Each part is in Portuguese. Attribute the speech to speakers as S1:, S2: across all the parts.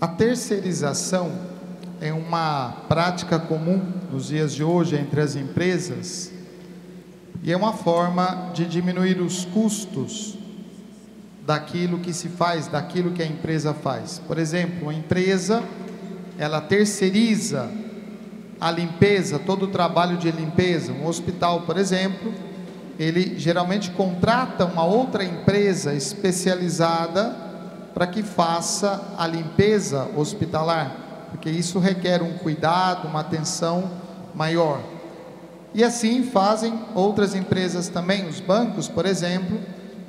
S1: A terceirização é uma prática comum nos dias de hoje entre as empresas e é uma forma de diminuir os custos daquilo que se faz, daquilo que a empresa faz. Por exemplo, uma empresa, ela terceiriza a limpeza, todo o trabalho de limpeza. Um hospital, por exemplo, ele geralmente contrata uma outra empresa especializada para que faça a limpeza hospitalar, porque isso requer um cuidado, uma atenção maior. E assim fazem outras empresas também. Os bancos, por exemplo,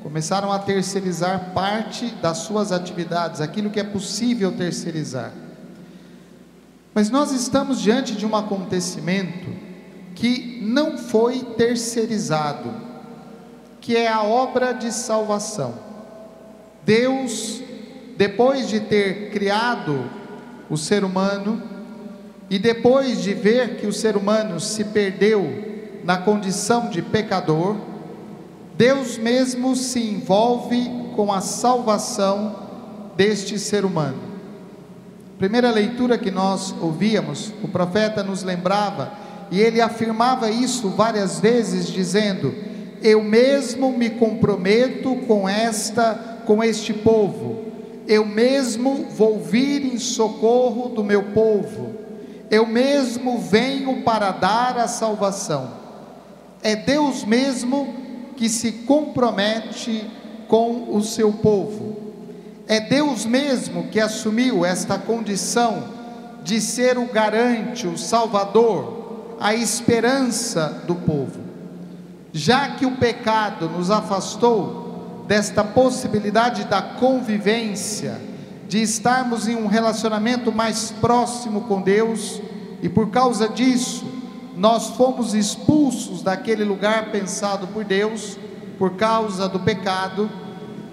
S1: começaram a terceirizar parte das suas atividades, aquilo que é possível terceirizar. Mas nós estamos diante de um acontecimento que não foi terceirizado, que é a obra de salvação. Deus, depois de ter criado o ser humano e depois de ver que o ser humano se perdeu na condição de pecador, Deus mesmo se envolve com a salvação deste ser humano. Primeira leitura que nós ouvíamos, o profeta nos lembrava, e ele afirmava isso várias vezes, dizendo: eu mesmo me comprometo com este povo, eu mesmo vou vir em socorro do meu povo, eu mesmo venho para dar a salvação. É Deus mesmo que se compromete com o seu povo. É Deus mesmo que assumiu esta condição de ser o garante, o salvador, a esperança do povo. Já que o pecado nos afastou desta possibilidade da convivência, de estarmos em um relacionamento mais próximo com Deus, e por causa disso, nós fomos expulsos daquele lugar pensado por Deus, por causa do pecado,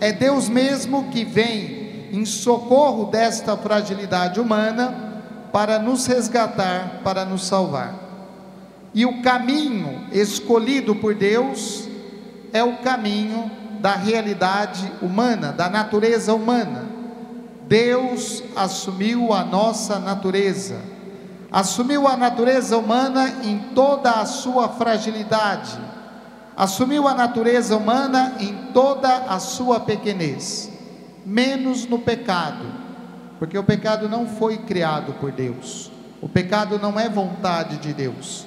S1: é Deus mesmo que vem em socorro desta fragilidade humana, para nos resgatar, para nos salvar. E o caminho escolhido por Deus é o caminho da realidade humana, da natureza humana. Deus assumiu a nossa natureza, assumiu a natureza humana em toda a sua fragilidade, assumiu a natureza humana em toda a sua pequenez, menos no pecado, porque o pecado não foi criado por Deus, o pecado não é vontade de Deus,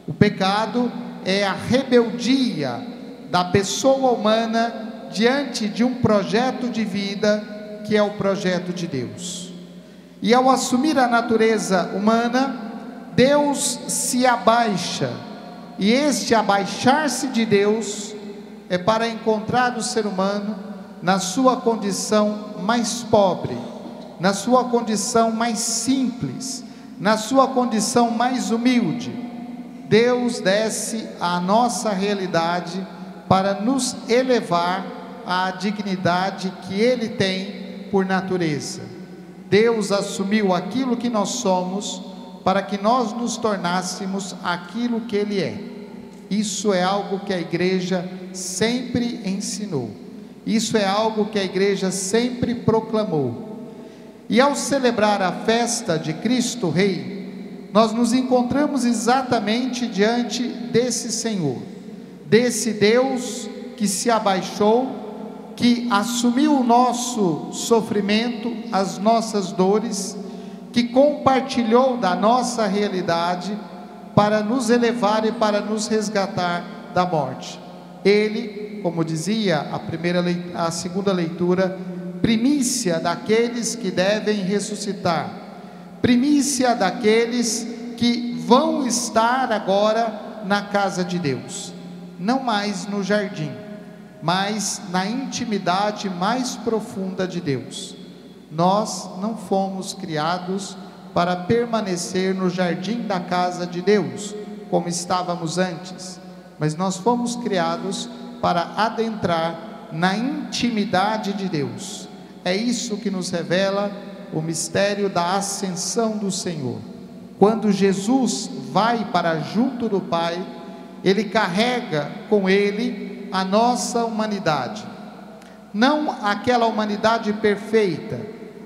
S1: o pecado é a rebeldia da pessoa humana diante de um projeto de vida que é o projeto de Deus. E ao assumir a natureza humana, Deus se abaixa, e este abaixar-se de Deus é para encontrar o ser humano na sua condição mais pobre, na sua condição mais simples, na sua condição mais humilde. Deus desce à nossa realidade para nos elevar à dignidade que Ele tem por natureza. Deus assumiu aquilo que nós somos para que nós nos tornássemos aquilo que Ele é. Isso é algo que a igreja sempre ensinou, isso é algo que a igreja sempre proclamou. E ao celebrar a festa de Cristo Rei, nós nos encontramos exatamente diante desse Senhor, desse Deus que se abaixou, que assumiu o nosso sofrimento, as nossas dores, que compartilhou da nossa realidade para nos elevar e para nos resgatar da morte. Ele, como dizia a segunda leitura, primícia daqueles que devem ressuscitar, primícia daqueles que vão estar agora na casa de Deus, não mais no jardim, mas na intimidade mais profunda de Deus. Nós não fomos criados para permanecer no jardim da casa de Deus, como estávamos antes, mas nós fomos criados para adentrar na intimidade de Deus. É isso que nos revela o mistério da ascensão do Senhor. Quando Jesus vai para junto do Pai, Ele carrega com Ele a nossa humanidade, não aquela humanidade perfeita,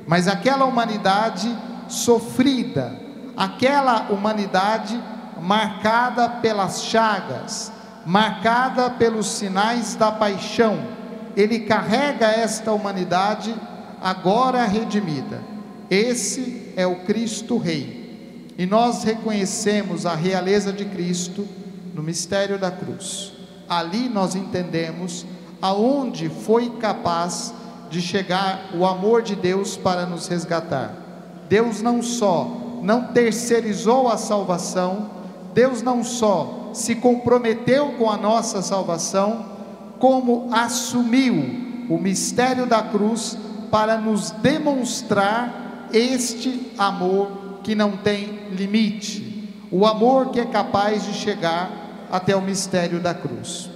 S1: mas aquela humanidade sofrida, aquela humanidade marcada pelas chagas, marcada pelos sinais da paixão. Ele carrega esta humanidade agora redimida. Esse é o Cristo Rei, e nós reconhecemos a realeza de Cristo no mistério da cruz. Ali nós entendemos aonde foi capaz de chegar o amor de Deus para nos resgatar. Deus não só não terceirizou a salvação, Deus não só se comprometeu com a nossa salvação, como assumiu o mistério da cruz para nos demonstrar este amor que não tem limite, o amor que é capaz de chegar até o mistério da cruz.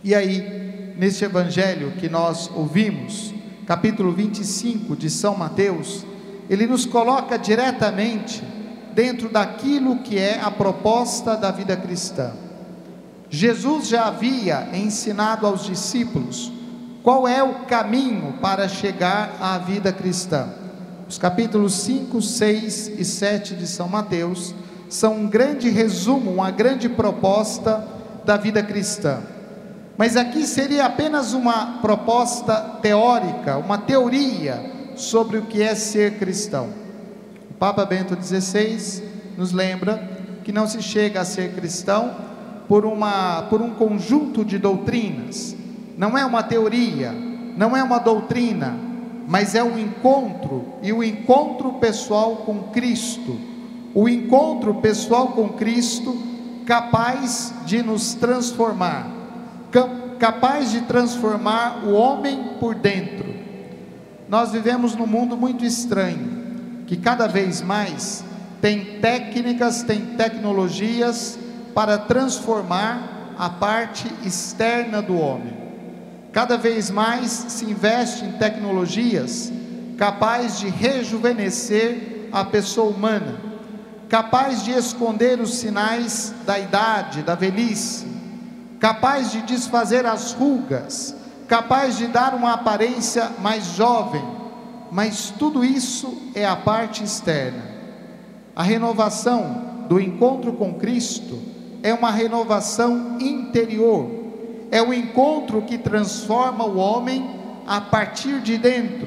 S1: E aí, neste evangelho que nós ouvimos, capítulo 25 de São Mateus, ele nos coloca diretamente dentro daquilo que é a proposta da vida cristã. Jesus já havia ensinado aos discípulos qual é o caminho para chegar à vida cristã. Os capítulos 5, 6 e 7 de São Mateus são um grande resumo, uma grande proposta da vida cristã. Mas aqui seria apenas uma proposta teórica, uma teoria sobre o que é ser cristão. O Papa Bento XVI nos lembra que não se chega a ser cristão por um conjunto de doutrinas. Não é uma teoria, não é uma doutrina, mas é um encontro, e o encontro pessoal com Cristo, o encontro pessoal com Cristo capaz de nos transformar, capaz de transformar o homem por dentro. Nós vivemos num mundo muito estranho, que cada vez mais tem técnicas, tem tecnologias para transformar a parte externa do homem. Cada vez mais se investe em tecnologias capazes de rejuvenescer a pessoa humana, capaz de esconder os sinais da idade, da velhice, capaz de desfazer as rugas, capaz de dar uma aparência mais jovem, mas tudo isso é a parte externa. A renovação do encontro com Cristo é uma renovação interior, é o encontro que transforma o homem a partir de dentro,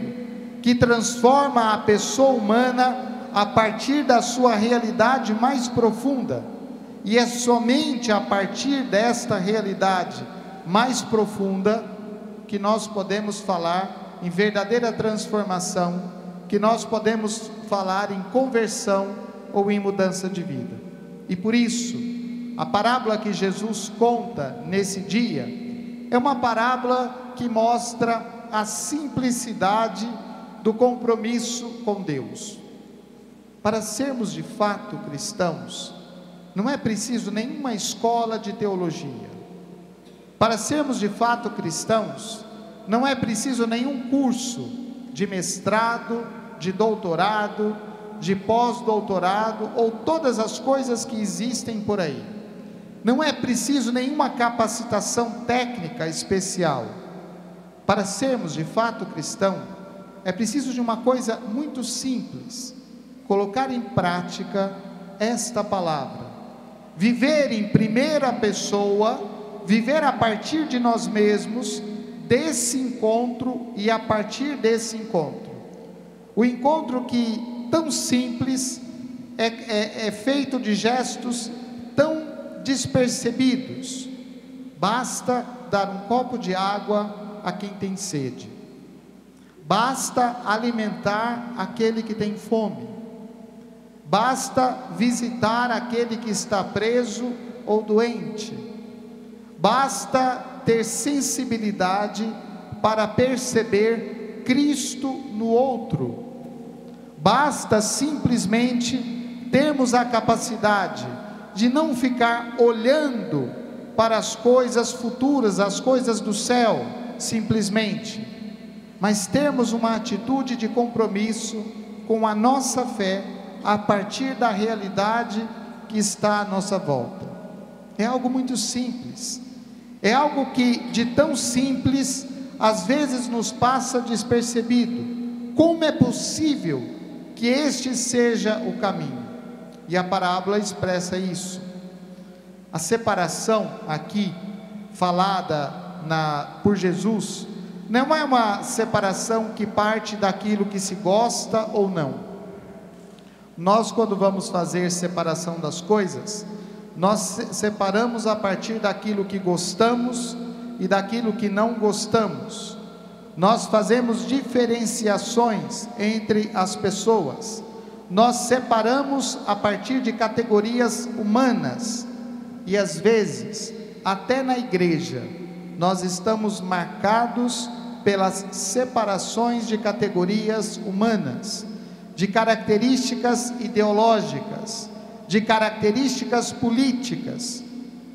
S1: que transforma a pessoa humana a partir da sua realidade mais profunda, e é somente a partir desta realidade mais profunda que nós podemos falar em verdadeira transformação, que nós podemos falar em conversão ou em mudança de vida. E por isso, a parábola que Jesus conta nesse dia é uma parábola que mostra a simplicidade do compromisso com Deus. Para sermos de fato cristãos, não é preciso nenhuma escola de teologia. Para sermos de fato cristãos, não é preciso nenhum curso de mestrado, de doutorado, de pós-doutorado, ou todas as coisas que existem por aí. Não é preciso nenhuma capacitação técnica especial. Para sermos de fato cristão, é preciso de uma coisa muito simples: colocar em prática esta palavra, viver em primeira pessoa, viver a partir de nós mesmos, desse encontro e a partir desse encontro. O encontro que, tão simples, é feito de gestos tão despercebidos. Basta dar um copo de água a quem tem sede. Basta alimentar aquele que tem fome. Basta visitar aquele que está preso ou doente. Basta ter sensibilidade para perceber Cristo no outro. Basta simplesmente termos a capacidade de não ficar olhando para as coisas futuras, as coisas do céu, simplesmente, mas termos uma atitude de compromisso com a nossa fé a partir da realidade que está à nossa volta. É algo muito simples, é algo que de tão simples às vezes nos passa despercebido, como é possível que este seja o caminho? E a parábola expressa isso. A separação aqui, falada por Jesus, não é uma separação que parte daquilo que se gosta ou não. Nós, quando vamos fazer separação das coisas, nós separamos a partir daquilo que gostamos e daquilo que não gostamos. Nós fazemos diferenciações entre as pessoas. Nós separamos a partir de categorias humanas. E às vezes, até na igreja, nós estamos marcados pelas separações de categorias humanas, de características ideológicas, de características políticas.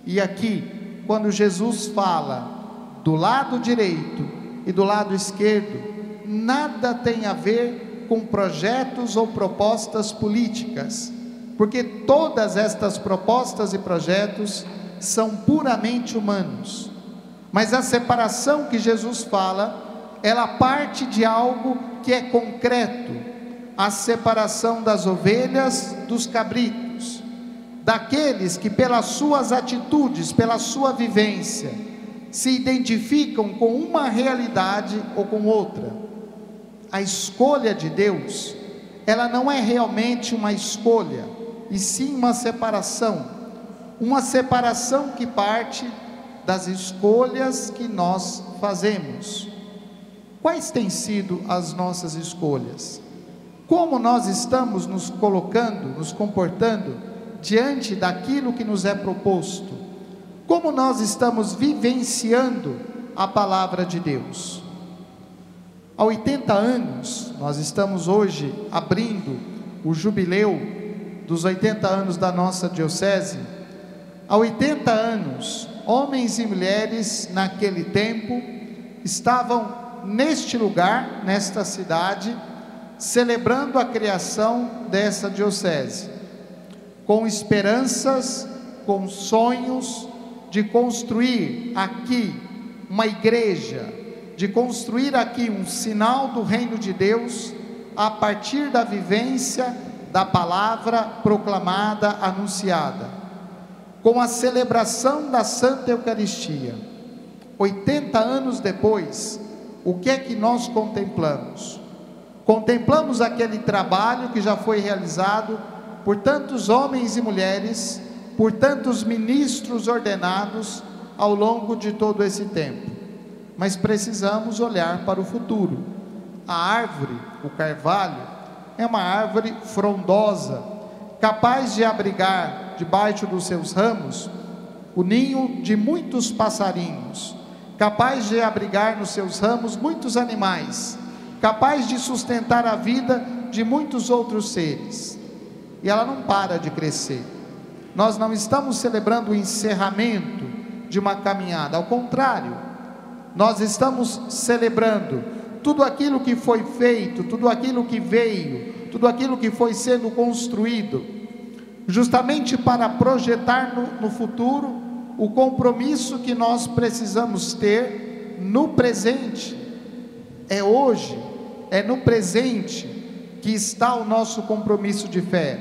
S1: E aqui, quando Jesus fala do lado direito e do lado esquerdo, nada tem a ver com projetos ou propostas políticas, porque todas estas propostas e projetos são puramente humanos. Mas a separação que Jesus fala, ela parte de algo que é concreto, a separação das ovelhas dos cabritos, daqueles que pelas suas atitudes, pela sua vivência, se identificam com uma realidade ou com outra. A escolha de Deus, ela não é realmente uma escolha, e sim uma separação que parte das escolhas que nós fazemos. Quais têm sido as nossas escolhas? Como nós estamos nos colocando, nos comportando diante daquilo que nos é proposto? Como nós estamos vivenciando a palavra de Deus? Há 80 anos, nós estamos hoje abrindo o jubileu dos 80 anos da nossa diocese. Há 80 anos, homens e mulheres naquele tempo estavam neste lugar, nesta cidade, celebrando a criação dessa diocese, com esperanças, com sonhos de construir aqui uma igreja, de construir aqui um sinal do reino de Deus, a partir da vivência da palavra proclamada, anunciada, com a celebração da Santa Eucaristia. 80 anos depois, o que é que nós contemplamos? Contemplamos aquele trabalho que já foi realizado por tantos homens e mulheres, por tantos ministros ordenados ao longo de todo esse tempo. Mas precisamos olhar para o futuro. A árvore, o carvalho, é uma árvore frondosa, capaz de abrigar debaixo dos seus ramos o ninho de muitos passarinhos, capaz de abrigar nos seus ramos muitos animais, capaz de sustentar a vida de muitos outros seres. E ela não para de crescer. Nós não estamos celebrando o encerramento de uma caminhada, ao contrário, nós estamos celebrando tudo aquilo que foi feito, tudo aquilo que veio, tudo aquilo que foi sendo construído, justamente para projetar no futuro o compromisso que nós precisamos ter no presente. É hoje, é no presente que está o nosso compromisso de fé.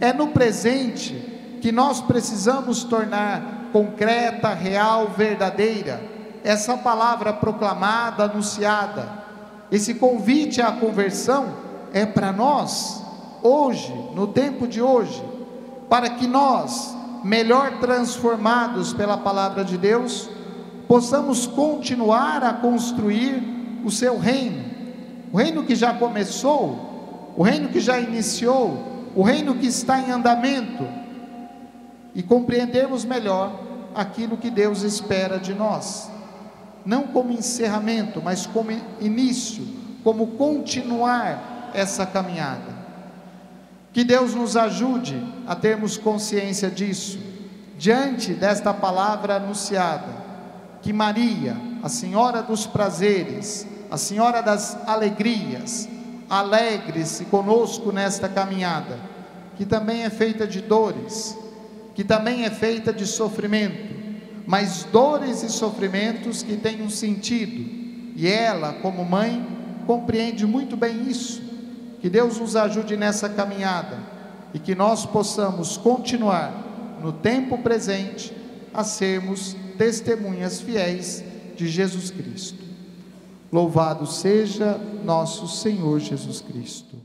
S1: É no presente que nós precisamos tornar concreta, real, verdadeira essa palavra proclamada, anunciada. Esse convite à conversão é para nós, hoje, no tempo de hoje, para que nós, melhor transformados pela palavra de Deus, possamos continuar a construir o seu reino, o reino que já começou, o reino que já iniciou, o reino que está em andamento, e compreendermos melhor aquilo que Deus espera de nós, não como encerramento, mas como início, como continuar essa caminhada. Que Deus nos ajude a termos consciência disso, diante desta palavra anunciada, que Maria, a Senhora dos prazeres, a Senhora das alegrias, alegre-se conosco nesta caminhada, que também é feita de dores, que também é feita de sofrimento, mas dores e sofrimentos que têm um sentido, e ela, como mãe, compreende muito bem isso. Que Deus nos ajude nessa caminhada e que nós possamos continuar no tempo presente a sermos testemunhas fiéis de Jesus Cristo. Louvado seja nosso Senhor Jesus Cristo.